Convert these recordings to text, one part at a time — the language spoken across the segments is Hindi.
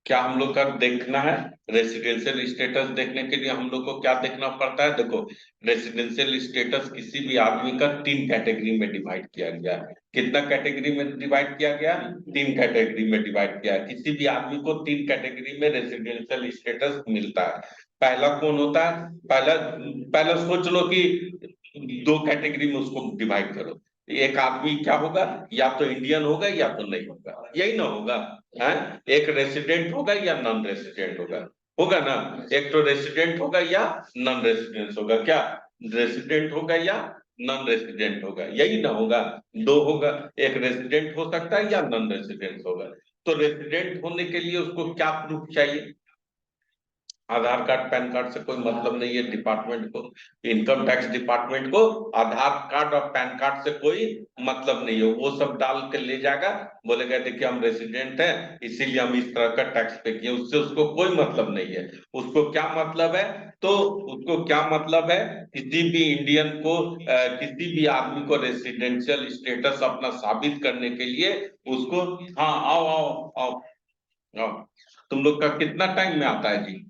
क्या हम लोग का देखना है? रेसिडेंशियल स्टेटस देखने के लिए हम लोग को क्या देखना पड़ता है? देखो, रेसिडेंशियल स्टेटस किसी भी आदमी का 3 कैटेगरी में डिवाइड किया गया है। कितना कैटेगरी में डिवाइड किया गया? 3 कैटेगरी में डिवाइड किया है। किसी भी आदमी को 3 कैटेगरी में रेसिडेंशियल स्टेटस मिलता है। पहला कौन होता है? पहला पहला सोच लो कि 2 कैटेगरी में उसको डिवाइड करो। एक आदमी क्या होगा? या तो इंडियन होगा या तो नहीं होगा, यही ना होगा? है, एक रेसिडेंट होगा या नॉन रेसिडेंट होगा। होगा ना? एक तो रेसिडेंट होगा या नॉन रेसिडेंट होगा। क्या? रेसिडेंट होगा या नॉन रेसिडेंट होगा, यही ना होगा? दो होगा, एक रेसिडेंट हो सकता है या नॉन रेसिडेंट होगा। तो रेसिडेंट होने के लिए उसको क्या प्रूफ चाहिए? आधार कार्ड पैन कार्ड से कोई मतलब नहीं है डिपार्टमेंट को। इनकम टैक्स डिपार्टमेंट को आधार कार्ड और पैन कार्ड से कोई मतलब नहीं है। वो सब डाल के ले जाएगा, बोलेगा देखिए हम रेसिडेंट हैं इसीलिए हम इस तरह का टैक्स पे किए। उससे उसको कोई मतलब नहीं है। उसको क्या मतलब है? तो उसको क्या मतलब है? किसी भी इंडियन को किसी भी आदमी को रेसिडेंशियल स्टेटस अपना साबित करने के लिए उसको, हाँ आओ आओ आओ आओ, तुम लोग का कितना टाइम में आता है जी?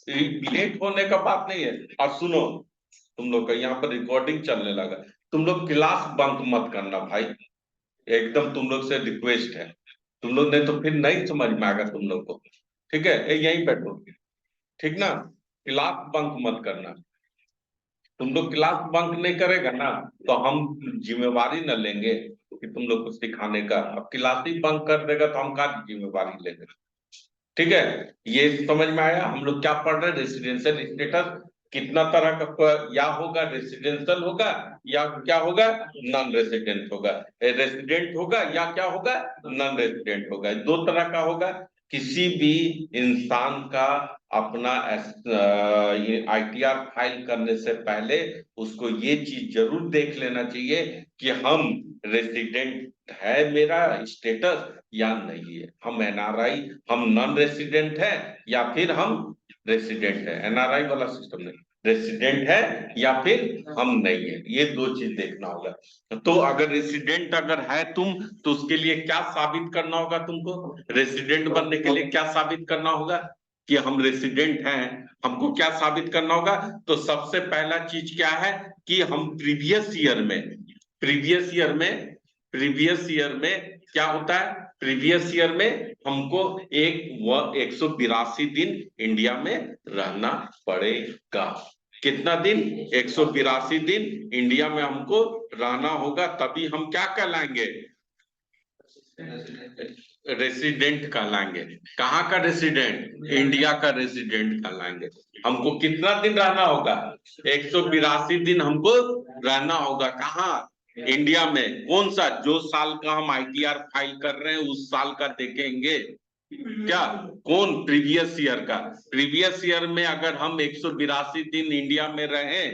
लेट होने का बात नहीं है। और सुनो, तुम लोग का यहाँ पर रिकॉर्डिंग चलने लगा। तुम लोग क्लास बंक मत करना भाई, एकदम तुम लोग से रिक्वेस्ट है। तुम लोग ने तो फिर नहीं समझ में आएगा तुम लोग को। ठीक है, यहीं बैठो, ठीक ना? क्लास बंक मत करना। तुम लोग क्लास बंक नहीं करेगा ना, तो हम जिम्मेवारी न लेंगे कि तुम लोग को सिखाने का। अब क्लास ही बंक कर देगा तो हम का जिम्मेवारी लेंगे? ठीक है, ये समझ में आया? हम लोग क्या पढ़ रहे हैं? रेसिडेंशियल स्टेटस कितना तरह का, या होगा रेसिडेंशियल होगा या क्या होगा, नॉन रेसिडेंट होगा। रेसिडेंट होगा या क्या होगा, नॉन रेसिडेंट होगा। 2 तरह का होगा। किसी भी इंसान का अपना आईटीआर फाइल करने से पहले उसको ये चीज जरूर देख लेना चाहिए कि हम रेसिडेंट है, मेरा स्टेटस या नहीं है। हम एनआरआई, हम नॉन रेसिडेंट है या फिर हम रेसिडेंट है। एनआरआई वाला सिस्टम नहीं, रेसिडेंट है या फिर हम नहीं है, ये 2 चीज देखना होगा। तो अगर रेसिडेंट अगर है तुम, तो उसके लिए क्या साबित करना होगा तुमको? रेसिडेंट बनने के लिए क्या साबित करना होगा कि हम रेसिडेंट हैं? हमको क्या साबित करना होगा? तो सबसे पहला चीज क्या है कि हम प्रीवियस ईयर में प्रीवियस ईयर में क्या होता है? प्रीवियस ईयर में हमको 182 दिन इंडिया में रहना पड़ेगा। कितना दिन? 182 दिन इंडिया में हमको रहना होगा, तभी हम क्या कहलाएंगे? रेसिडेंट कहलाएंगे। कहाँ का रेसिडेंट? इंडिया का रेसिडेंट कहलाएंगे। हमको कितना दिन रहना होगा? 182 दिन हमको रहना होगा। कहाँ? इंडिया में। कौन सा? जो साल का हम आईटीआर फाइल कर रहे हैं उस साल का देखेंगे। क्या? कौन? प्रीवियस ईयर का। प्रीवियस ईयर में अगर हम 182 दिन इंडिया में रहे,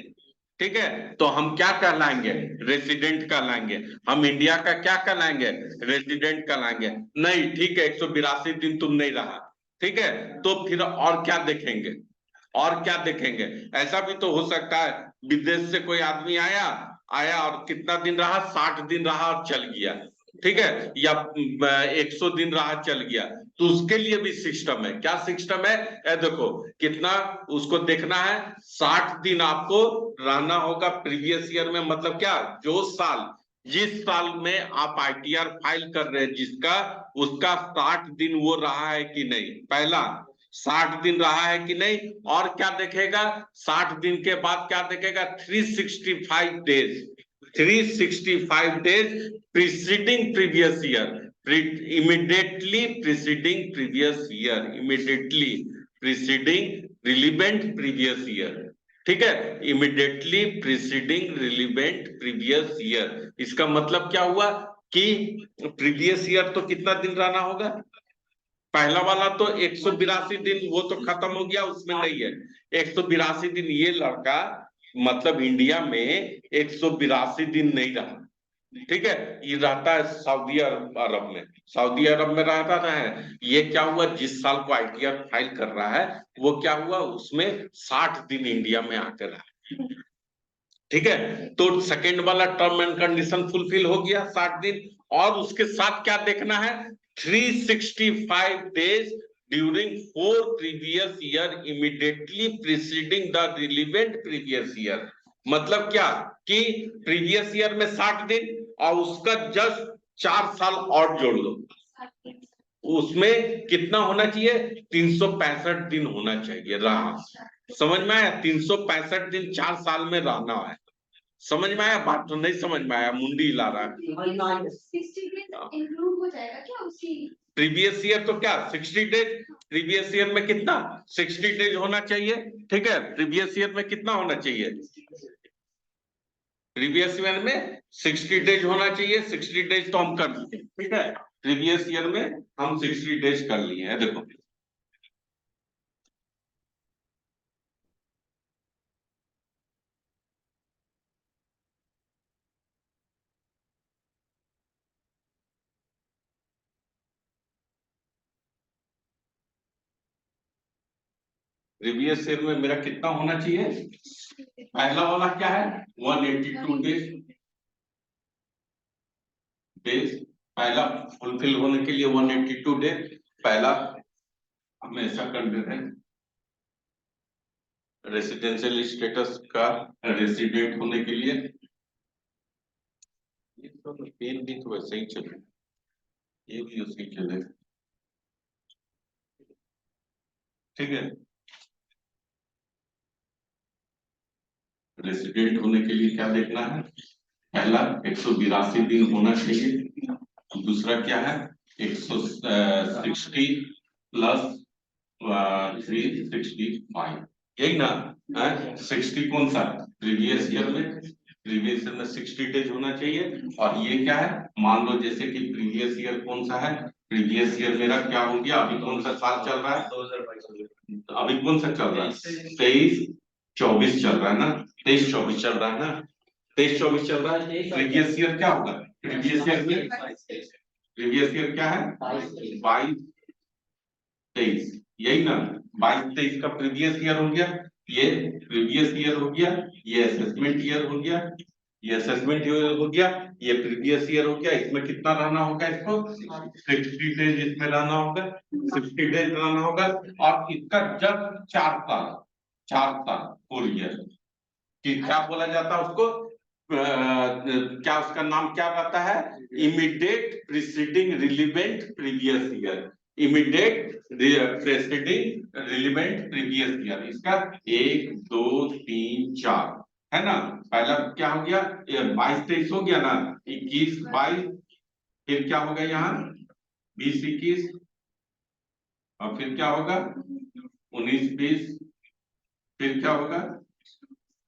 ठीक है, तो हम क्या कहलाएंगे? रेसिडेंट कहलाएंगे। हम इंडिया का क्या कहलाएंगे? रेसिडेंट कहलाएंगे। नहीं, ठीक है, 182 दिन तुम नहीं रहा, ठीक है, तो फिर और क्या देखेंगे? और क्या देखेंगे? ऐसा भी तो हो सकता है विदेश से कोई आदमी आया आया और कितना दिन रहा? 60 दिन रहा और चल गया, ठीक है, या 100 दिन रहा चल गया। तो उसके लिए भी सिस्टम है। क्या सिस्टम है? देखो, कितना उसको देखना है। 60 दिन आपको रहना होगा प्रीवियस ईयर में। मतलब क्या? जो साल, जिस साल में आप आईटीआर फाइल कर रहे हैं जिसका, उसका 60 दिन वो रहा है कि नहीं, पहला 60 दिन रहा है कि नहीं। और क्या देखेगा? 60 दिन के बाद क्या देखेगा? 365 days, 365 days preceding previous year, immediately preceding previous year, immediately preceding relevant previous year. ठीक है, immediately preceding relevant previous year. इसका मतलब क्या हुआ कि प्रीवियस ईयर तो कितना दिन रहना होगा? पहला वाला तो 182 दिन वो तो खत्म हो गया, उसमें नहीं है। 182 दिन ये लड़का मतलब इंडिया में 182 दिन नहीं रहा, ठीक है। ये रहता है सऊदी अरब में। सऊदी अरब में रहता है। ये क्या हुआ, जिस साल को आईटीआर फाइल कर रहा है वो क्या हुआ, उसमें 60 दिन इंडिया में आकर रहा, ठीक है। तो सेकेंड वाला टर्म एंड कंडीशन फुलफिल हो गया, 60 दिन। और उसके साथ क्या देखना है? 365 days during 4 previous year immediately preceding the relevant previous year। मतलब क्या कि प्रीवियस ईयर में 60 दिन और उसका जस्ट 4 साल और जोड़ लो, उसमें कितना होना चाहिए? 365 दिन होना चाहिए रहा। समझ में आया? 365 दिन 4 साल में रहना है। समझ में आया बात? तो नहीं समझ में आया, मुंडी हिला रहा है। 60 इंक्लूड हो जाएगा क्या उसी? प्रीवियस ईयर तो क्या 60 डेज, प्रीवियस ईयर में कितना 60 डेज होना चाहिए। ठीक है, प्रीवियस ईयर में कितना होना चाहिए? प्रीवियस ईयर में 60 डेज होना चाहिए। 60 डेज तो हम कर लिए। ठीक है, प्रीवियस ईयर में हम 60 डेज कर लिए हैं। देखो प्रीवियस ईयर में मेरा कितना होना चाहिए? पहला वाला क्या है? 182 डेज पहला फुलफिल होने के लिए 182 डेज पहला हमेशा कंडीशन है। रेसिडेंशियल स्टेटस का रेसिडेंट होने के लिए ये तो पेन भी तो वैसे ही चले, ये भी उसी चले। ठीक है, रेसिडेंट होने के लिए क्या देखना है? पहला 182 दिन होना चाहिए। दूसरा क्या है? 160 प्लस 365, यही ना? 60 कौन सा? प्रीवियस ईयर में, प्रीवियस ईयर में 60 डेज होना चाहिए। और ये क्या है? मान लो जैसे कि प्रीवियस ईयर कौन सा है? प्रीवियस ईयर मेरा क्या हो गया? अभी कौन सा साल चल रहा है? 2022। अभी कौन सा चल रहा है? 23-24 चल रहा है ना? 23-24 चल रहा है ना? 23-24 चल रहा है। प्रीवियस ईयर क्या होगा? प्रीवियस ईयर में प्रीवियस ईयर क्या है? 22-23, यही ना? 22-23 का प्रीवियस ईयर हो गया। ये प्रीवियस ईयर हो गया, ये असेसमेंट ईयर हो गया, ये असेसमेंट ईयर हो गया, ये प्रीवियस ईयर हो गया। इसमें कितना रहना होगा? इसको 60 डेज इसमें रहना होगा, 60 डेज रहना होगा। और इसका जब 4 साल, 4 साल 4 ईयर कि क्या बोला जाता है उसको? क्या उसका नाम क्या रहता है? Immediate preceding relevant previous year. Immediate preceding relevant previous year. इसका 1 2 3 4 है ना? पहला क्या हो गया? 22-23 हो गया ना? 21-22, फिर क्या होगा यहाँ? 20-21, और फिर क्या होगा? 19-20, फिर क्या होगा?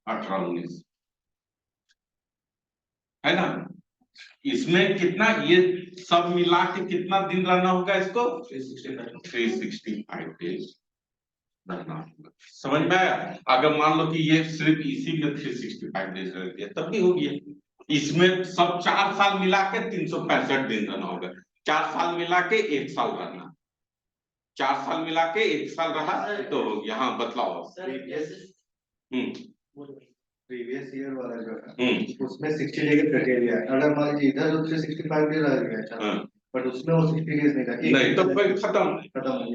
18-19, है ना? इसमें कितना, ये सब मिला के कितना दिन रहना होगा इसको? 365 डेज रहना होगा। समझ में आया? अगर मान लो कि ये सिर्फ इसी में 365 डेज रह गया तब भी हो गया। इसमें सब 4 साल मिला के 365 दिन रहना होगा। 4 साल मिला के 1 साल रहना, 4 साल मिला के 1 साल रहा तो हो गया। हाँ बतलाओ। प्रीवियस ईयर वाला जो है उसमें 60 डे का क्राइटेरिया है। अगर मान लीजिए इधर जो 365 डे रह गया बट उसमें वो 60 डेज नहीं था, नहीं तब तो खत्म,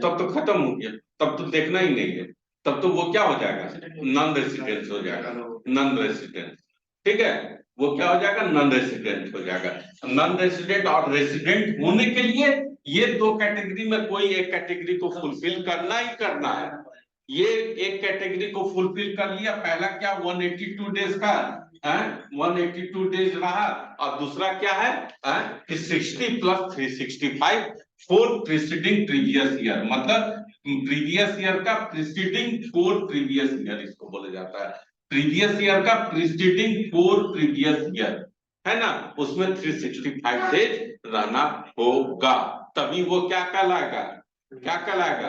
तब तो खत्म हो गया, तब तो देखना ही नहीं है। तब तो वो क्या हो जाएगा? नॉन रेसिडेंस हो जाएगा, नॉन रेसिडेंस। ठीक है, वो क्या हो जाएगा? नॉन रेसिडेंट हो जाएगा। नॉन रेसिडेंट और रेसिडेंट होने के लिए ये दो कैटेगरी में कोई एक कैटेगरी को फुलफिल करना ही करना है। ये एक कैटेगरी को फुलफिल कर लिया। पहला क्या 182 डेज का है, 182 डेज रहा। और दूसरा क्या है कि 60 plus 365 four preceding previous year, मतलब प्रीवियस ईयर का प्रीसीडिंग फोर प्रीवियस ईयर इसको बोला जाता है। प्रीवियस ईयर का प्रीसीडिंग फोर प्रीवियस ईयर है ना, उसमें 365 डेज रहना होगा, तभी वो क्या कहलाएगा? क्या कहलाएगा?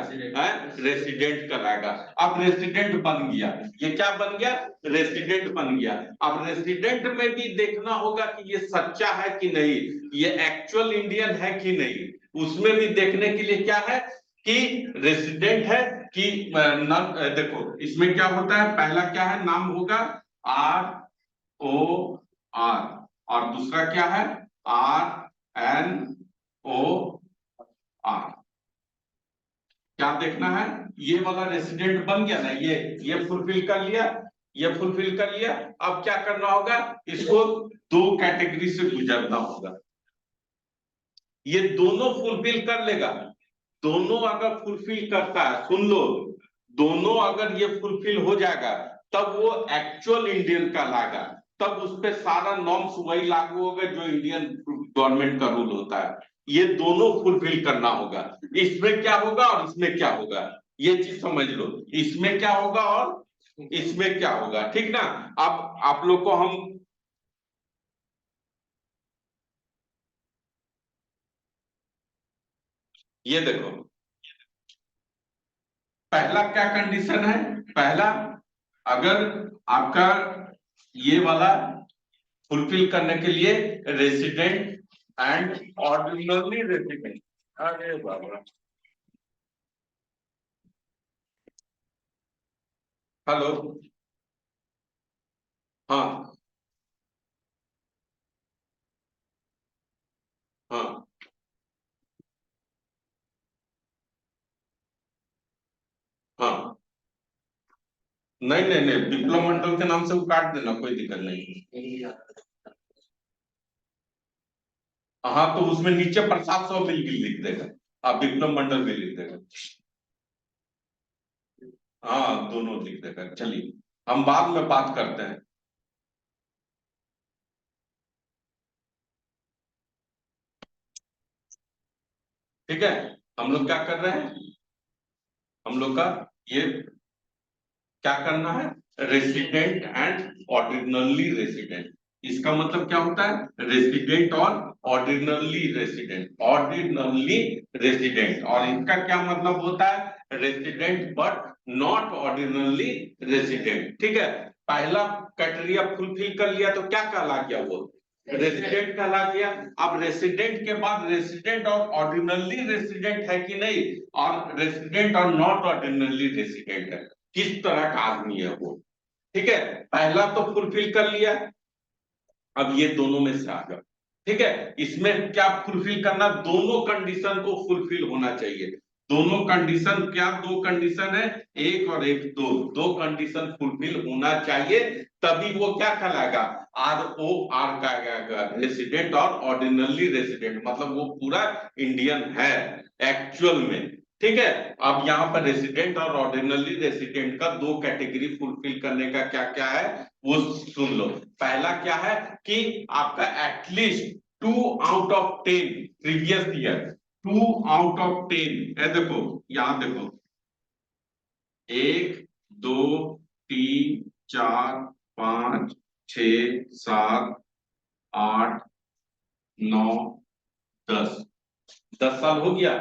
रेसिडेंट कहलाएगा। अब रेसिडेंट बन गया, ये क्या बन गया? रेसिडेंट बन गया। अब रेसिडेंट में भी देखना होगा कि ये सच्चा है कि नहीं, ये एक्चुअल इंडियन है कि नहीं। उसमें भी देखने के लिए क्या है कि रेसिडेंट है कि नॉन। देखो इसमें क्या होता है, पहला क्या है? नाम होगा ROR, और दूसरा क्या है? RNO देखना है, ये वाला रेसिडेंट बन गया ना, ये फुलफिल कर लिया, ये फुलफिल कर लिया। अब क्या करना होगा, इसको दो कैटेगरी से गुजरना होगा। ये दोनों फुलफिल कर लेगा, दोनों अगर फुलफिल करता है, सुन लो, दोनों अगर ये फुलफिल हो जाएगा तब वो एक्चुअल इंडियन कहलाएगा, तब उस पे सारा नॉर्म्स वही लागू होगा जो इंडियन गवर्नमेंट का रूल होता है। ये दोनों फुलफिल करना होगा। इसमें क्या होगा और इसमें क्या होगा, ये चीज समझ लो, इसमें क्या होगा और इसमें क्या होगा, ठीक ना। अब आप लोग को हम ये देखो, पहला क्या कंडीशन है, पहला अगर आपका ये वाला फुलफिल करने के लिए रेसिडेंट एंड ऑर्डिनरी रेसिडेंट, अरे बाबा, हेलो, हाँ हाँ हाँ, नहीं नहीं नहीं, विप्लव मंडल के नाम से वो काट देना, कोई दिक्कत नहीं। हाँ तो उसमें नीचे प्रसाद सौ मिल भी लिख देगा, आप विप्लव मंडल भी लिख देगा, हाँ दोनों लिख देगा। चलिए हम बाद में बात करते हैं। ठीक है, हम लोग क्या कर रहे हैं, हम लोग का ये क्या करना है, रेसिडेंट एंड ऑर्डिनरी रेसिडेंट। इसका मतलब क्या होता है, रेसिडेंट और ऑर्डिनरी रेसिडेंट, ऑर्डिनरी रेसिडेंट, और इनका क्या मतलब होता है, resident but not ordinary resident. ठीक है, पहला क्राइटेरिया फुलफिल कर लिया तो क्या कहला गया, वो रेसिडेंट कहला गया। अब रेसिडेंट के बाद रेसिडेंट और ऑर्डिनरी रेसिडेंट है कि नहीं, और रेसिडेंट और नॉट ऑर्डिनरी रेसिडेंट है, किस तरह का आदमी है वो। ठीक है, पहला तो फुलफिल कर लिया, अब ये दोनों में से आ जाओ। ठीक है, इसमें क्या फुलफिल करना, दोनों कंडीशन को फुलफिल होना चाहिए। दोनों कंडीशन क्या, दो कंडीशन है, एक और एक, दो, दो कंडीशन फुलफिल होना चाहिए, तभी वो क्या कहलाएगा, ROR का रेसिडेंट और ऑर्डिनरी रेसिडेंट, मतलब वो पूरा इंडियन है एक्चुअल में। ठीक है, अब यहाँ पर रेसिडेंट और ऑर्डिनरी रेसिडेंट का दो कैटेगरी फुलफिल करने का क्या क्या है वो सुन लो। पहला क्या है कि आपका at least 2 out of 10 previous year, 2 out of 10 है, देखो यहां देखो, 1 2 3 4 5 6 7 8 9 10, 10 साल हो गया।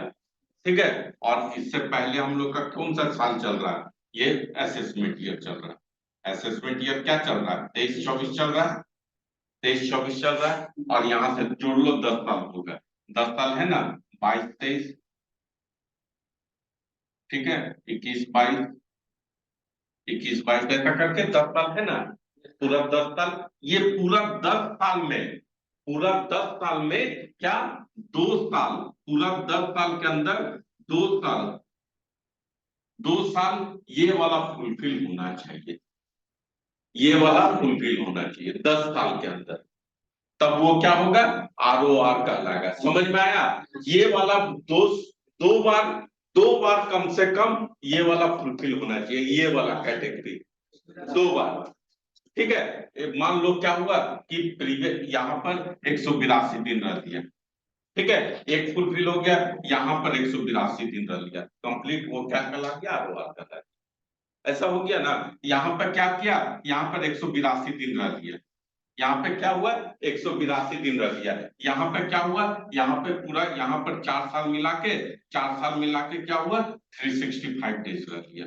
ठीक है, और इससे पहले हम लोग का कौन सा साल चल रहा है, ये असेसमेंट ईयर चल रहा है। असेसमेंट ईयर क्या चल रहा है, 23-24 चल रहा है, 23-24 चल रहा है, और यहां से जोड़ लो, 10 साल हो गए, 10 साल है ना, 22-23, ठीक है, 21-22, 21-22 ऐसा करके 10 साल है ना, पूरा 10 साल, ये पूरा 10 साल में, पूरा 10 साल में क्या, 2 साल, पूरा 10 साल के अंदर 2 साल, 2 साल ये वाला फुलफिल होना चाहिए, ये वाला फुलफिल होना चाहिए 10 साल के अंदर, तब वो क्या होगा, ROR कहलाएगा। समझ में आया, ये वाला दो, दो बार, 2 बार कम से कम ये वाला फुलफिल होना चाहिए, ये वाला कैटेगरी 2 बार। ठीक है, मान लो क्या हुआ कि प्रीवियस यहाँ पर 182 दिन रह दिया, ठीक है, एक फुलफिल हो गया, यहाँ पर 182 दिन रह लिया, कंप्लीट, वो क्या कहला गया, ROR कहलाएगा। ऐसा हो गया ना, यहाँ पर क्या किया, यहाँ पर 182 दिन रह दिया, यहाँ पे क्या हुआ, 182 दिन रह गया, यहाँ पे क्या हुआ, यहाँ पे पूरा, यहाँ पर 4 साल मिला के, 4 साल मिला के क्या हुआ, 365 डेज रह गया।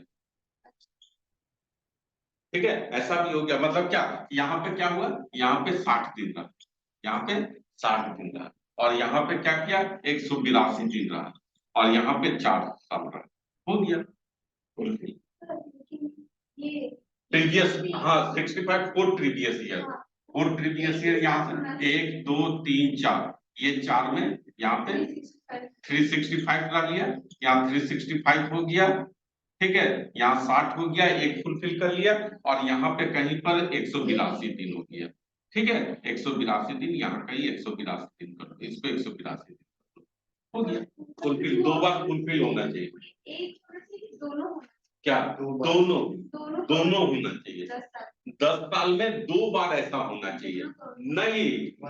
ठीक है, ऐसा भी हो गया, मतलब क्या, यहाँ पे क्या हुआ, यहाँ पे 60 दिन रहा, यहाँ पे 60 दिन रहा, और यहाँ पे क्या किया, 182 दिन रहा, और यहाँ पे 4 साल रहा, हो गया प्रीवियस, हाँ 65 four previous year, four previous year, यहाँ से 1 2 3 4, ये 4 में यहाँ पे 365 डाल लिया, यहाँ 365 हो गया, ठीक है, यहाँ 60 हो गया, एक फुलफिल कर लिया, और यहाँ पे कहीं पर 182 दिन हो गया, ठीक है, 182 दिन, यहाँ कहीं 182 दिन कर दो, इसको 182 दिन हो गया फुलफिल। 2 बार फुलफिल होना चाहिए, क्या दोनों दोनों होना चाहिए। 10 साल में 2 बार ऐसा होना चाहिए, नहीं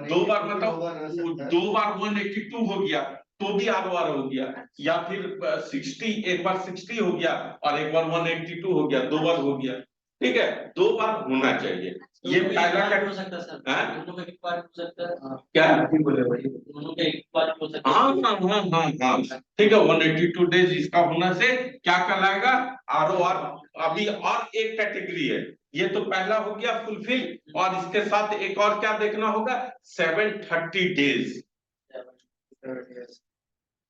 2 बार मतलब 2 बार 182 हो गया तो भी ROR हो गया, या फिर 60, एक बार 60 हो गया और एक बार 182 हो गया, 2 बार हो गया, ठीक है, 2 बार होना चाहिए। ये पहला हो सकता है सर, हाँ? दोनों में एक बार हो सकता है, क्या बोले भाई, दोनों में एक बार हो सकता है। हाँ, ठीक है, 182 डेज इसका होने से क्या कहलाएगा, ROR। अभी और एक कैटेगरी है, ये तो पहला हो गया फुलफिल, और इसके साथ एक और क्या देखना होगा, 730 डेज,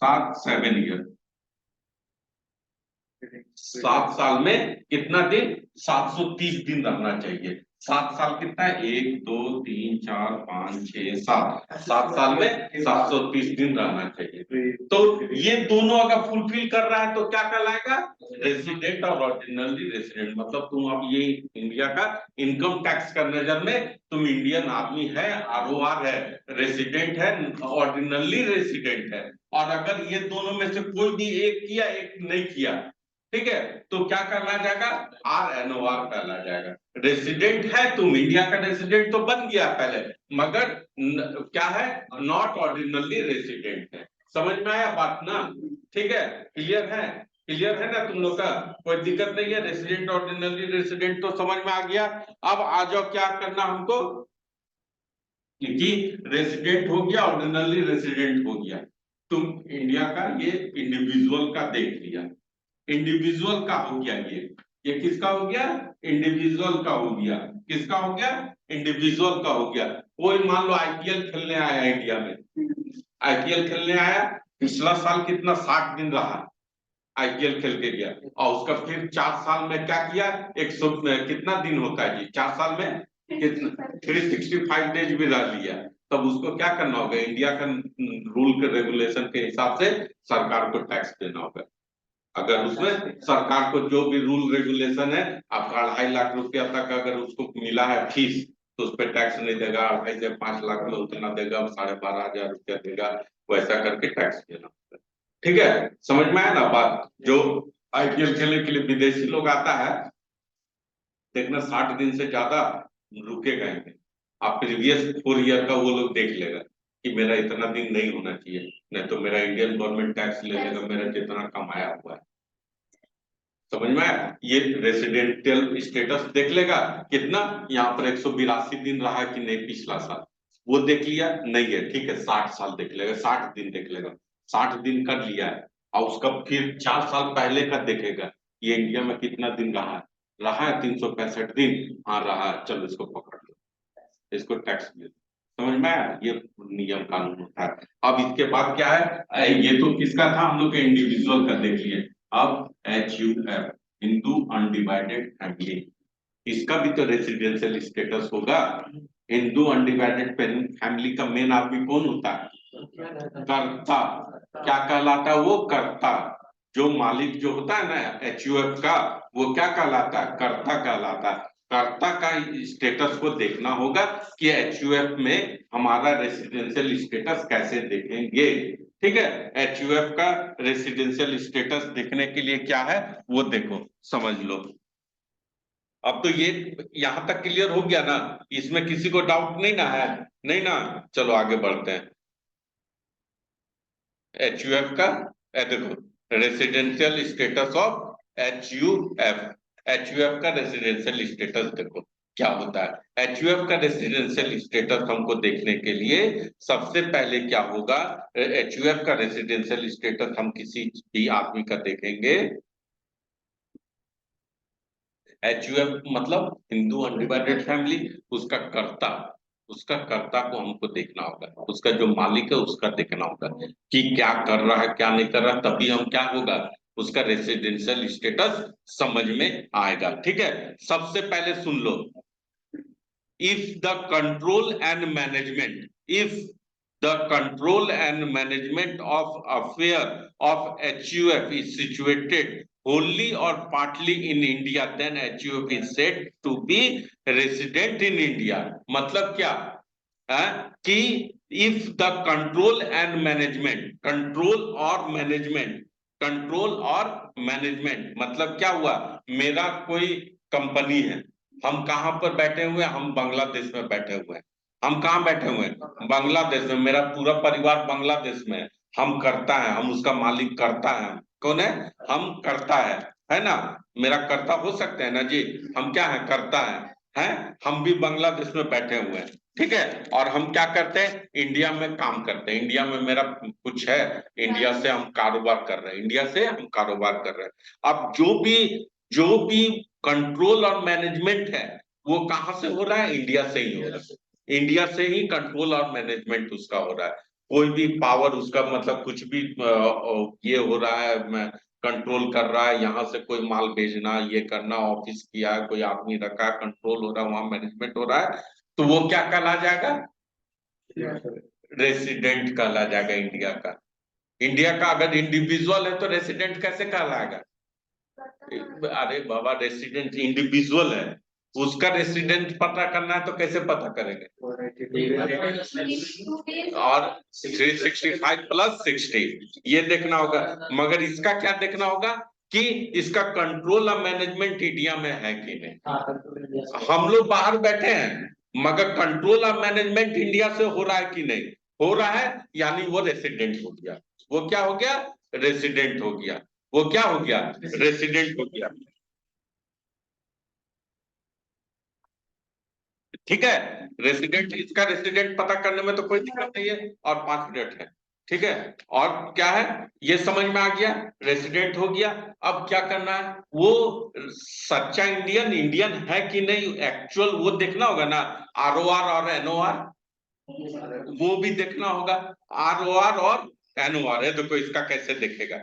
7 ईयर, 7 साल में कितना दिन, 730 दिन रहना चाहिए। 7 साल कितना है, 1 2 3 4 5 6 7, 7 साल में 730 दिन रहना चाहिए। तो ये दोनों अगर फुलफिल कर रहा है तो क्या कहलाएगा, रेसिडेंट और ऑर्डिनरी रेसिडेंट। मतलब तुम अब ये इंडिया का इनकम टैक्स का नजर में तुम इंडियन आदमी है, ROR है, रेसिडेंट है, ऑर्डिनरी रेसिडेंट है, और अगर ये दोनों में से कोई भी एक किया एक नहीं किया, ठीक है, तो क्या करना जाएगा, RNOR कहला जाएगा। रेसिडेंट है तुम, इंडिया का रेसिडेंट तो बन गया पहले, मगर क्या है, नॉट ऑर्डिनरी रेसिडेंट है। समझ में आया बात ना, ठीक है, क्लियर है ना तुम लोग का, कोई दिक्कत नहीं है। रेसिडेंट ऑर्डिनरी रेसिडेंट तो समझ में आ गया। अब आ जाओ, क्या करना हमको, क्योंकि रेसिडेंट हो गया, ऑर्डिनरी रेसिडेंट हो गया, तुम इंडिया का ये इंडिविजुअल का देख लिया, इंडिविजुअल का हो गया, ये किसका हो गया, इंडिविजुअल का हो गया, किसका हो गया, इंडिविजुअल का हो गया। कोई मान लो IPL खेलने आया इंडिया में, IPL खेलने आया, पिछला साल कितना 60 दिन रहा, IPL खेल के गया, और उसका फिर 4 साल में क्या किया, 100 कितना दिन होता है जी 4 साल में, कितना 365 डेज भी रह लिया, तब उसको क्या करना होगा, इंडिया का रूल के रेगुलेशन के हिसाब से सरकार को टैक्स देना होगा। अगर उसमें सरकार को जो भी रूल रेगुलेशन है, आपका 2.5 लाख रुपया तक अगर उसको मिला है फीस, तो उस पर टैक्स नहीं देगा, 2.5 से 5 लाख में उतना देगा, 12,500 रुपया देगा, वैसा करके टैक्स देना होगा। ठीक है, समझ में आया ना बात। जो IPL खेलने के लिए विदेशी लोग आता है, देखना 60 दिन से ज्यादा रुकेगा ही, आप प्रीवियस 4 ईयर का वो लोग देख लेगा कि मेरा इतना दिन नहीं होना चाहिए, नहीं तो मेरा इंडियन गवर्नमेंट टैक्स ले लेगा मेरा जितना कमाया हुआ है। समझ में आया, ये रेसिडेंशियल स्टेटस देख लेगा कितना, यहाँ पर 182 दिन रहा कि नहीं पिछला साल, वो देख लिया, नहीं है ठीक है 60 साल देख लेगा, 60 दिन देख लेगा, 60 दिन कर लिया है, और उसका फिर 4 साल पहले का देखेगा, ये इंडिया में कितना दिन रहा है, 365 दिन, हाँ रहा, चलो इसको पकड़ लो, इसको टैक्स दे। समझ में आया, ये नियम कानून होता है। अब इसके बाद क्या है, ये तो किसका था, हम लोग इंडिविजुअल का देख लिए। अब HUF, हिंदू अनडिवाइडेड फैमिली, इसका भी तो रेसिडेंशियल स्टेटस होगा। हिंदू अनडिवाइडेड फैमिली का मेन आदमी कौन होता है, कर्ता। क्या कहलाता है वो, कर्ता। जो मालिक जो होता है ना HUF का, वो क्या कहलाता है, कर्ता कहलाता है। कर्ता का स्टेटस को देखना होगा कि HUF में हमारा रेसिडेंशियल स्टेटस कैसे देखेंगे। ठीक है, HUF का रेसिडेंशियल स्टेटस देखने के लिए क्या है वो देखो, समझ लो। अब तो ये यहां तक क्लियर हो गया ना, इसमें किसी को डाउट नहीं ना है, नहीं ना, चलो आगे बढ़ते हैं। HUF का देखो रेसिडेंशियल स्टेटस ऑफ HUF का रेसिडेंशियल स्टेटस देखो क्या होता है। HUF का रेसिडेंशियल स्टेटस हमको देखने के लिए सबसे पहले क्या होगा, HUF का रेसिडेंशियल स्टेटस हम किसी भी आदमी का देखेंगे, HUF मतलब हिंदू अनडिवाइडेड फैमिली, उसका कर्ता को हमको देखना होगा, उसका जो मालिक है उसका देखना होगा कि क्या कर रहा है क्या नहीं कर रहा, तभी हम क्या होगा उसका रेसिडेंशियल स्टेटस समझ में आएगा। ठीक है, सबसे पहले सुन लो, if the control and management, if the control and management of affair of HUF is situated wholly or partly in India, then HUF is said to be resident in India. मतलब क्या है कि if the control and management, control और मैनेजमेंट मतलब क्या हुआ, मेरा कोई कंपनी है, हम कहाँ पर बैठे हुए हैं, हम बांग्लादेश में बैठे हुए हैं। हम कहाँ बैठे हुए हैं, बांग्लादेश में, मेरा पूरा परिवार बांग्लादेश में है, हम करता है, हम उसका मालिक करता है, कौन है, हम करता है ना, मेरा कर्ता हो सकते हैं ना जी, हम क्या है, करता है, हम भी बांग्लादेश में बैठे हुए हैं, ठीक है, और हम क्या करते हैं, इंडिया में काम करते हैं, इंडिया में मेरा कुछ है, इंडिया से हम कारोबार कर रहे हैं, इंडिया से हम कारोबार कर रहे हैं। अब जो भी कंट्रोल और मैनेजमेंट है वो कहाँ से हो रहा है, इंडिया से ही हो रहा है, इंडिया से ही कंट्रोल और मैनेजमेंट उसका हो रहा है। कोई भी पावर उसका मतलब कुछ भी ये हो रहा है, कंट्रोल कर रहा है, यहाँ से कोई माल भेजना, ये करना, ऑफिस किया है, कोई आदमी रखा है, कंट्रोल हो रहा है, वहां मैनेजमेंट हो रहा है, तो वो क्या कहला जाएगा, रेसिडेंट कहला जाएगा इंडिया का। इंडिया का अगर इंडिविजुअल है तो रेसिडेंट कैसे कहलाएगा, अरे बाबा रेसिडेंट इंडिविजुअल है, उसका रेसिडेंट पता करना है तो कैसे पता करेंगे, और 365 प्लस 60 ये देखना होगा, मगर इसका क्या देखना होगा कि इसका कंट्रोल और मैनेजमेंट इंडिया में है कि नहीं। हम लोग बाहर बैठे हैं मगर कंट्रोल और मैनेजमेंट इंडिया से हो रहा है कि नहीं, हो रहा है, यानी वो रेसिडेंट हो गया, वो क्या हो गया, रेसिडेंट हो गया, वो क्या हो गया, रेसिडेंट हो गया, ठीक है। रेसिडेंट, इसका रेसिडेंट पता करने में तो कोई दिक्कत नहीं है, और 5 मिनट है, ठीक है, और क्या है, ये समझ में आ गया, रेसिडेंट हो गया। अब क्या करना है, वो सच्चा इंडियन है कि नहीं, एक्चुअल वो देखना होगा ना, ROR और NOR वो भी देखना होगा, ROR और NOR है, देखो इसका कैसे देखेगा,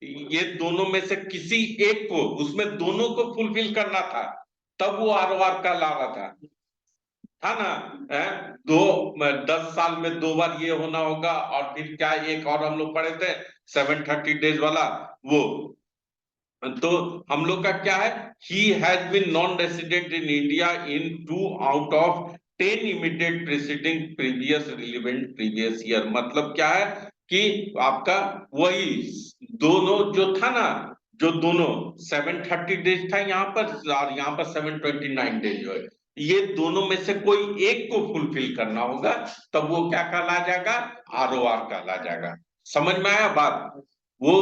ये दोनों में से किसी एक को, उसमें दोनों को फुलफिल करना था, तब वो ROR का ला रहा था ना, 10 साल में 2 बार ये होना होगा, और फिर क्या एक और हम लोग पढ़े थे 730 डेज वाला, वो तो हम लोग का क्या है, he has been non resident in India in 2 out of 10 immediate preceding previous relevant previous year, मतलब क्या है कि आपका वही दोनों जो था ना, जो दोनों 730 डेज था यहाँ पर, और यहाँ पर 729 डेज जो है, ये दोनों में से कोई एक को फुलफिल करना होगा, तब वो क्या कहला जाएगा, ROR कहला जाएगा। समझ में आया बात, वो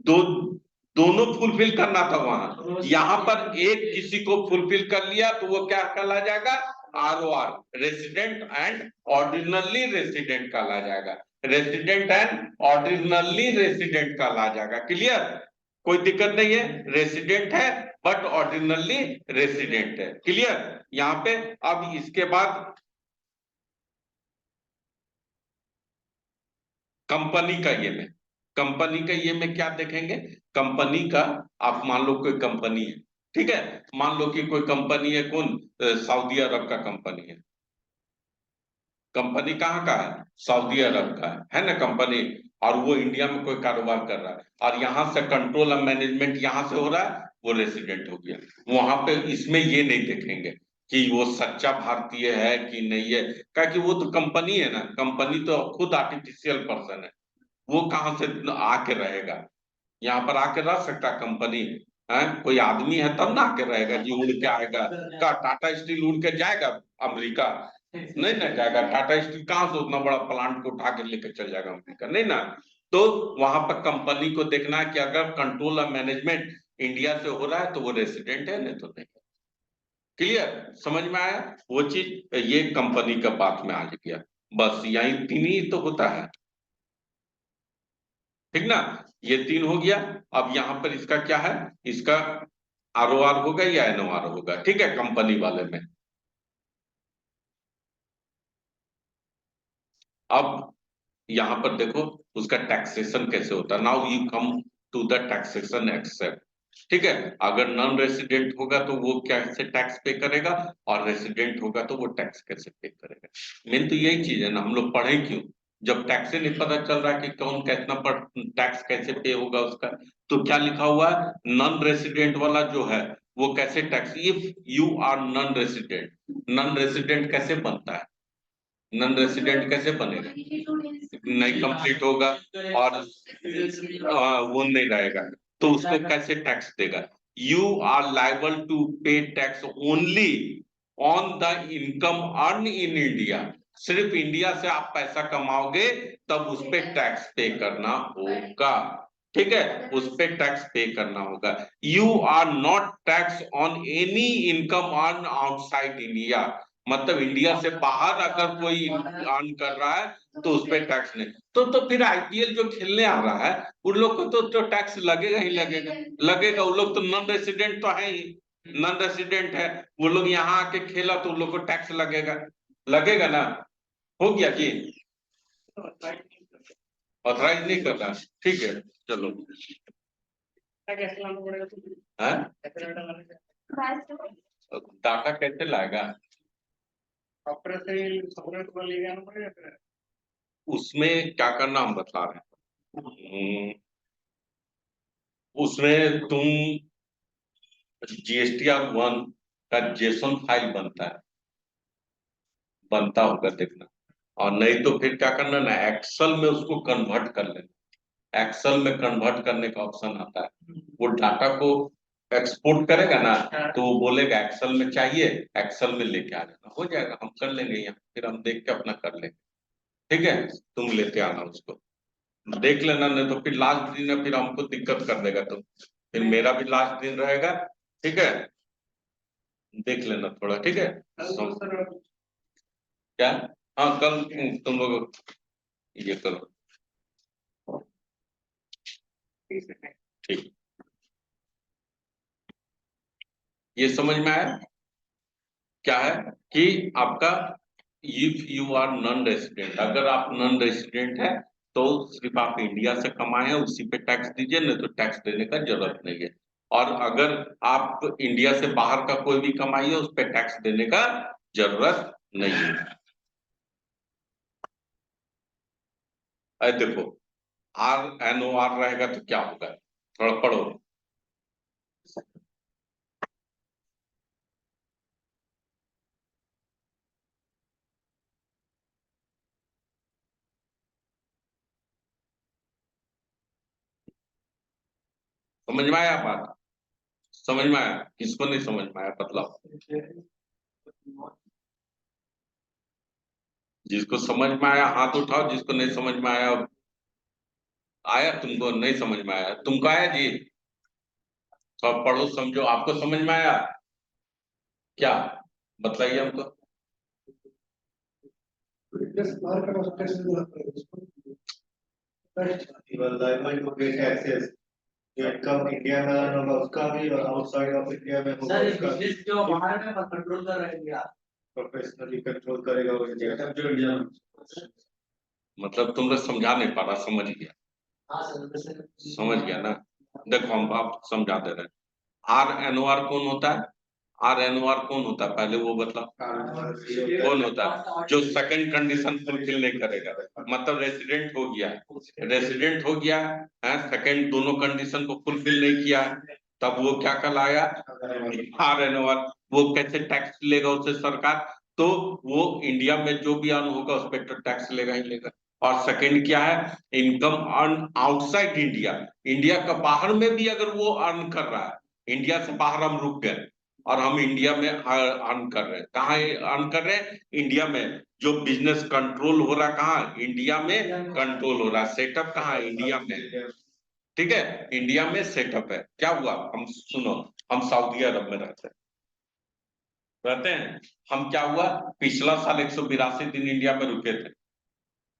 दो दोनों फुलफिल करना था वहां, यहाँ पर एक किसी को फुलफिल कर लिया तो वो क्या कहला जाएगा, ROR, resident and ordinarily resident कहला जाएगा, रेसिडेंट एंड ऑर्डिनरली रेसिडेंट कहला जाएगा। क्लियर, कोई दिक्कत नहीं है, रेसिडेंट है बट ऑर्डिनरली रेसिडेंट है। क्लियर यहाँ पे। अब इसके बाद कंपनी का ये में, कंपनी का ये में क्या देखेंगे, कंपनी का, आप मान लो कोई कंपनी है, ठीक है, मान लो कि कोई कंपनी है, कौन, सऊदी अरब का कंपनी है, कंपनी कहाँ का है, सऊदी अरब का है ना कंपनी, और वो इंडिया में कोई कारोबार कर रहा है, और यहाँ से कंट्रोल और मैनेजमेंट यहाँ से हो रहा है, वो रेसिडेंट हो गया। वहां पे इसमें ये नहीं देखेंगे कि वो सच्चा भारतीय है कि नहीं है, क्या कि वो तो कंपनी है ना, कंपनी तो खुद आर्टिफिशियल पर्सन है, वो कहाँ से आके रहेगा, यहाँ पर आके रह सकता कंपनी है, कोई आदमी है तब ना आके रहेगा जी, उड़ के आएगा, का टाटा स्टील उड़ के जाएगा अमेरिका, नहीं ना जाएगा, टाटा स्टील कहाँ से उतना बड़ा प्लांट को उठा के लेकर चल जाएगा अमेरिका, नहीं ना। तो वहां पर कंपनी को देखना है कि अगर कंट्रोल और मैनेजमेंट इंडिया से हो रहा है तो वो रेसिडेंट है, नहीं तो नहीं। क्लियर, समझ में आया, वो चीज ये कंपनी का बात में आ गया, बस यही 3 ही तो होता है, ठीक ना, ये 3 हो गया। अब यहाँ पर इसका क्या है, इसका ROR होगा या NOR होगा, ठीक है, कंपनी वाले में। अब यहाँ पर देखो उसका टैक्सेशन कैसे होता है, now you come to the taxation except, ठीक है, अगर नॉन रेसिडेंट होगा तो वो कैसे टैक्स पे करेगा, और रेसिडेंट होगा तो वो टैक्स कैसे पे करेगा, मेन तो यही चीज है ना, हम लोग पढ़े क्यों, जब टैक्स से नहीं पता चल रहा है कि कौन कितना पर टैक्स कैसे पे होगा उसका, तो क्या लिखा हुआ है, नॉन रेसिडेंट वाला जो है वो कैसे tax, if you are non resident कैसे बनता है, नॉन रेसिडेंट कैसे बनेगा, नहीं कंप्लीट होगा और वो नहीं रहेगा, तो उसको कैसे टैक्स देगा, यू आर लाइबल टू पे tax only on the income earn in India, सिर्फ इंडिया से आप पैसा कमाओगे तब उस पे टैक्स पे करना होगा, ठीक है, उस पे टैक्स पे करना होगा। You are not tax on any income earn outside India, मतलब इंडिया से बाहर अगर कोई अर्न कर रहा है तो उस पे टैक्स नहीं, तो फिर आईपीएल जो खेलने आ रहा है उन लोग को तो टैक्स लगेगा ही लगेगा, उन लोग तो नॉन रेसिडेंट तो है ही, नॉन रेसिडेंट है, वो लोग यहाँ आके खेला तो उन लोग को टैक्स लगेगा ना, हो गया कि ऑथराइज नहीं करना, ठीक है चलो, डाटा कैसे लाएगा, उसमें क्या करना हम बता रहे हैं, उसमें तुम GSTR 1 का जेसन फाइल बनता होगा देखना, और नहीं तो फिर क्या करना ना, एक्सेल में उसको कन्वर्ट कर लेना, एक्सेल में कन्वर्ट करने का ऑप्शन आता है, वो डाटा को एक्सपोर्ट करेगा ना तो वो बोलेगा एक्सेल में चाहिए, एक्सेल में लेके आ जाना, हो जाएगा, हम कर लेंगे यहाँ, फिर हम देख के अपना कर लेंगे, ठीक है, तुम लेते आना उसको, देख लेना, नहीं तो फिर लास्ट दिन है फिर हमको दिक्कत कर देगा, तो फिर मेरा भी लास्ट दिन रहेगा, ठीक है, देख लेना थोड़ा, ठीक है, क्या, हाँ कल तुम लोग ये करो, ठीक, ये समझ में आया, क्या है कि आपका if you are non resident, अगर आप नॉन रेसिडेंट है तो सिर्फ आप इंडिया से कमाए हैं उसी पे टैक्स दीजिए, नहीं तो टैक्स देने का जरूरत नहीं है, और अगर आप इंडिया से बाहर का कोई भी कमाई है उस पे टैक्स देने का जरूरत नहीं है। देखो RNOR रहेगा तो क्या होगा, थोड़ा पढ़ो, समझ में आया बात, समझ में आया, किसको नहीं समझ में आया बतलाओ, जिसको समझ में आया हाथ उठाओ, जिसको नहीं समझ में आया, आया तुमको, नहीं समझ में आया तुमको, आया जी, सब पढ़ो समझो, आपको समझ में आया क्या, बताइए हमको, जो इनकम इंडिया में अर्न होगा उसका भी और आउटसाइड ऑफ इंडिया में होगा उसका भी, जो बाहर में कंट्रोल कर रहे हैं प्रोफेशनली कंट्रोल करेगा वो इंडिया जो इंडिया में, मतलब तुम लोग समझा नहीं पा रहा, समझ गया, हाँ सर, समझ गया ना, देखो हम आप समझा दे रहे हैं, RNOR कौन होता है, RNOR कौन होता है पहले वो बतलाओ, कौन होता है, जो सेकंड कंडीशन फुलफिल नहीं करेगा, मतलब रेसिडेंट हो गया है, सेकंड दोनों कंडीशन को फुलफिल नहीं किया, तब वो क्या कहलाया, RNOR, वो कैसे टैक्स लेगा उससे सरकार, तो वो इंडिया में जो भी अर्न होगा उस पर तो टैक्स लेगा ही लेगा, और सेकंड क्या है, income earn outside India, India का बाहर में भी अगर वो अर्न कर रहा है, इंडिया से बाहर हम रुक गए और हम इंडिया में अर्न कर रहे हैं, कहाँ अर्न कर रहे हैं, इंडिया में, जो बिजनेस कंट्रोल हो रहा है कहाँ, इंडिया में कंट्रोल हो रहा है, सेटअप कहाँ है, इंडिया में, ठीक है, इंडिया में सेटअप है, क्या हुआ, हम सुनो, हम सऊदी अरब में रहते हैं, हम क्या हुआ, पिछला साल 182 दिन इंडिया में रुके थे,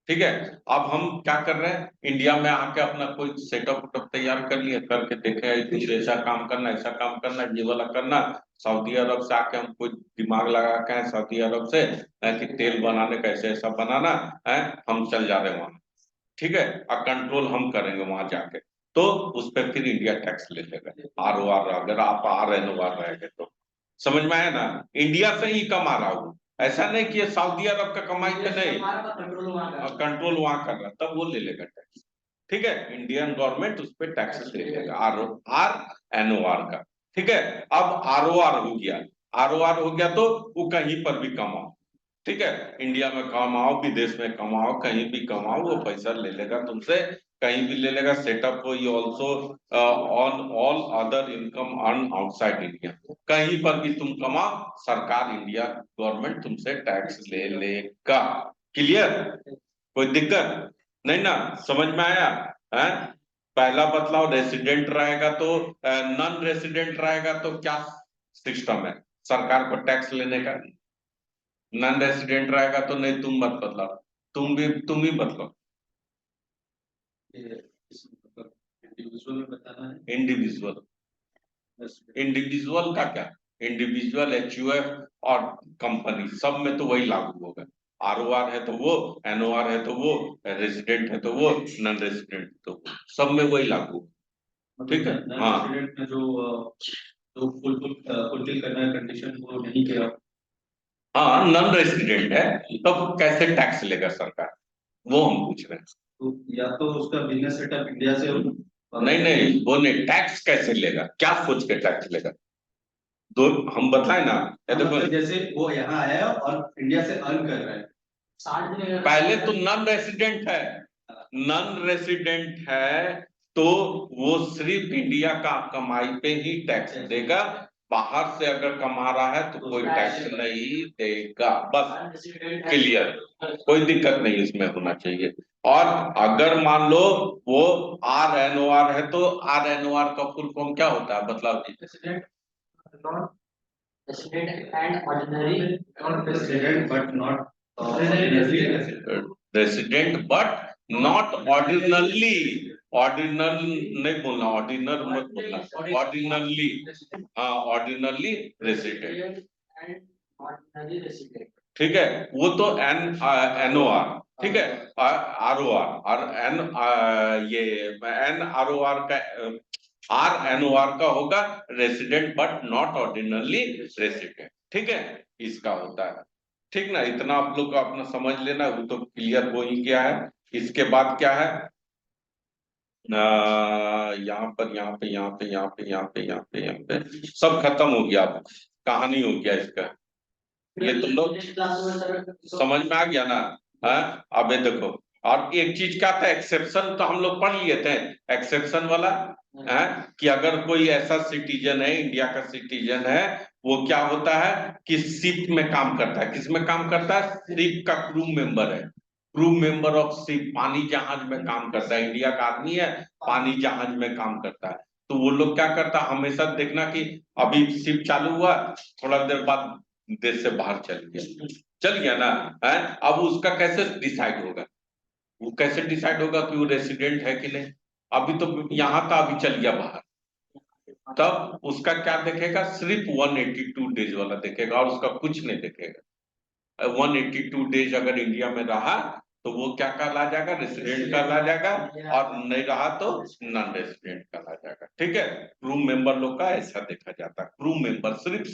ठीक है, अब हम क्या कर रहे हैं, इंडिया में आके अपना कोई सेटअप उटअप तैयार कर लिया, करके देखे कुछ ऐसा काम करना, ऐसा काम करना, ये वाला करना, सऊदी अरब से आके हम कोई दिमाग लगा के आए सऊदी अरब से कि तेल बनाने का ऐसे ऐसा बनाना है, हम चल जा रहे हैं वहां, ठीक है, और कंट्रोल हम करेंगे वहां जाके, तो उस पर फिर इंडिया टैक्स ले लेगा, ROR, अगर आप RNOR रहेंगे तो, समझ में आया ना, इंडिया से ही कमा रहा हूँ, ऐसा नहीं कि ये सऊदी अरब का कमाई पे नहीं, हमारा पास कंट्रोल वहाँ का कंट्रोल वहां कर रहा, तब वो ले लेगा टैक्स। ठीक है, इंडियन गवर्नमेंट उस पर टैक्स ले लेगा, RNOR का। ठीक है, अब ROR हो गया, ROR हो गया तो वो कहीं पर भी कमाओ, ठीक है, इंडिया में कमाओ, विदेश में कमाओ, कहीं भी कमाओ, वो पैसा ले लेगा तुमसे, कहीं भी ले लेगा। Setup he also on all other income earn outside India, कहीं पर भी तुम कमाओ, सरकार इंडिया गवर्नमेंट तुमसे टैक्स ले लेगा। क्लियर, कोई दिक्कत नहीं ना, समझ में आया है? पहला बतलाव, रेसिडेंट रहेगा तो नॉन रेसिडेंट रहेगा तो क्या सिस्टम है सरकार को टैक्स लेने का? नॉन रेसिडेंट रहेगा तो नहीं, तुम मत बतलाओ, तुम ही बतलाओ। इंडिविजुअल में बताना है। इंडिविजुअल, इंडिविजुअल का क्या, इंडिविजुअल, HUF और कंपनी सब में तो वही लागू होगा। ROR है तो वो, NOR है तो वो, रेसिडेंट है तो वो, नॉन रेसिडेंट तो वो, सब में वही लागू होगा। ठीक है, हाँ रेसिडेंट में जो फुलफिल करना है कंडीशन वो नहीं किया, हाँ, नॉन रेसिडेंट है तब कैसे टैक्स लेगा सरकार, वो हम पूछ रहे हैं। तो या तो उसका बिजनेस सेटअप इंडिया से हो, नहीं, वो नहीं, टैक्स कैसे लेगा, क्या सोच के टैक्स लेगा, दो हम बताए ना। ये देखो, मतलब जैसे वो यहाँ आया है और इंडिया से अर्न कर रहा है, 60 दिन अगर- पहले तो नॉन रेसिडेंट है, नॉन रेसिडेंट है तो वो सिर्फ इंडिया का कमाई पे ही टैक्स देगा, बाहर से अगर कमा रहा है तो कोई टैक्स नहीं देगा, बस क्लियर, कोई दिक्कत नहीं इसमें होना चाहिए। और अगर मान लो वो RNOR है तो RNOR का फुल फॉर्म क्या होता है, मतलब Resident, not resident and ordinary, not resident but not resident but not ordinarily, ordinal नहीं बोलना, ऑर्डिनर मत बोलना, ऑर्डिनरली, हाँ ordinarily resident, and ordinary resident. ठीक है, वो तो NOR, ठीक है, ROR और ये NROR का, RNOR का होगा resident but not ordinarily resident, ठीक है, इसका होता है। ठीक ना, इतना आप लोग को अपना समझ लेना, वो तो क्लियर हो ही गया है। इसके बाद क्या है, यहाँ पर यहाँ पे सब खत्म हो गया, अब कहानी हो गया इसका, ये तुम लोग समझ में आ गया ना? हाँ, अब ये देखो, और एक चीज क्या था, एक्सेप्शन तो हम लोग पढ़ लिए थे, एक्सेप्शन वाला है कि अगर कोई ऐसा सिटीजन है, इंडिया का सिटीजन है, वो क्या होता है कि शिप में काम करता है, किस में काम करता है, शिप का क्रू मेंबर है, क्रू मेंबर ऑफ शिप, पानी जहाज में काम करता है, इंडिया का आदमी है, पानी जहाज में काम करता है। तो वो लोग क्या करता है, हमेशा देखना कि अभी शिप चालू हुआ, थोड़ा देर बाद देश से बाहर चल गया ना, है, अब उसका कैसे डिसाइड होगा, वो कैसे डिसाइड होगा कि वो रेसिडेंट है कि नहीं, अभी तो यहाँ था, अभी चल गया बाहर, तब उसका क्या देखेगा, सिर्फ 182 डेज वाला देखेगा और उसका कुछ नहीं देखेगा। 182 डेज अगर इंडिया में रहा तो वो क्या कहला जाएगा, रेसिडेंट कहला जाएगा, और नहीं रहा तो नॉन रेसिडेंट कहला जाएगा। ठीक है, क्रू मेंबर लोग का ऐसा देखा जाता है, क्रू मेंबर सिर्फ